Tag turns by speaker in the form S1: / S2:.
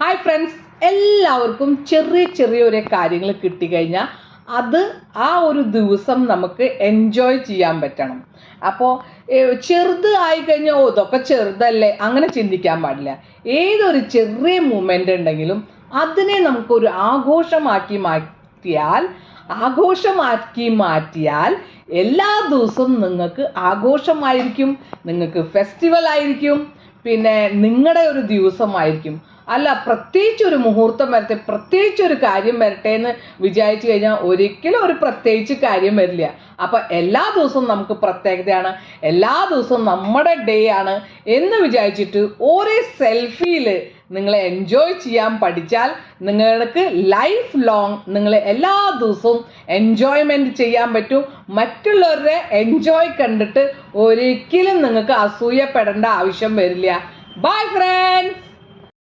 S1: Hi friends, എല്ലാവർക്കും ചെറിയ ചെറിയ കാര്യങ്ങൾ കിട്ടിക്കഴിഞ്ഞാൽ അത് ആ ഒരു ദിവസം നമുക്ക് എൻജോയ് ചെയ്യാൻ പറ്റണം. അപ്പോൾ ചെറുത് ആയിക്കഴിഞ്ഞാൽ ഇതൊക്കെ ചെറുതല്ലേ അങ്ങനെ ചിന്തിക്കാൻ പാടില്ല. ഏതൊരു ചെറിയ മൂമെൻ്റ് ഉണ്ടെങ്കിലും അതിനെ നമുക്കൊരു ആഘോഷമാക്കി മാറ്റിയാൽ എല്ലാ ദിവസവും നിങ്ങൾക്ക് ആഘോഷമായിരിക്കും, നിങ്ങൾക്ക് ഫെസ്റ്റിവൽ ആയിരിക്കും, പിന്നെ നിങ്ങളുടെ ഒരു ദിവസമായിരിക്കും. അല്ല പ്രത്യേകിച്ച് ഒരു മുഹൂർത്തം വരട്ടെ, പ്രത്യേകിച്ച് ഒരു കാര്യം വരട്ടെ എന്ന് വിചാരിച്ചു കഴിഞ്ഞാൽ ഒരിക്കലും ഒരു പ്രത്യേകിച്ച് കാര്യം വരില്ല. അപ്പം എല്ലാ ദിവസവും നമുക്ക് പ്രത്യേകതയാണ്, എല്ലാ ദിവസവും നമ്മുടെ ഡേ ആണ് എന്ന് വിചാരിച്ചിട്ട് ഒരേ സെൽഫിയിൽ നിങ്ങൾ എൻജോയ് ചെയ്യാൻ പഠിച്ചാൽ നിങ്ങൾക്ക് ലൈഫ് ലോങ് നിങ്ങൾ എല്ലാ ദിവസവും എൻജോയ്മെൻറ്റ് ചെയ്യാൻ പറ്റും. മറ്റുള്ളവരുടെ എൻജോയ് കണ്ടിട്ട് ഒരിക്കലും നിങ്ങൾക്ക് അസൂയപ്പെടേണ്ട ആവശ്യം വരില്ല. Bye friends.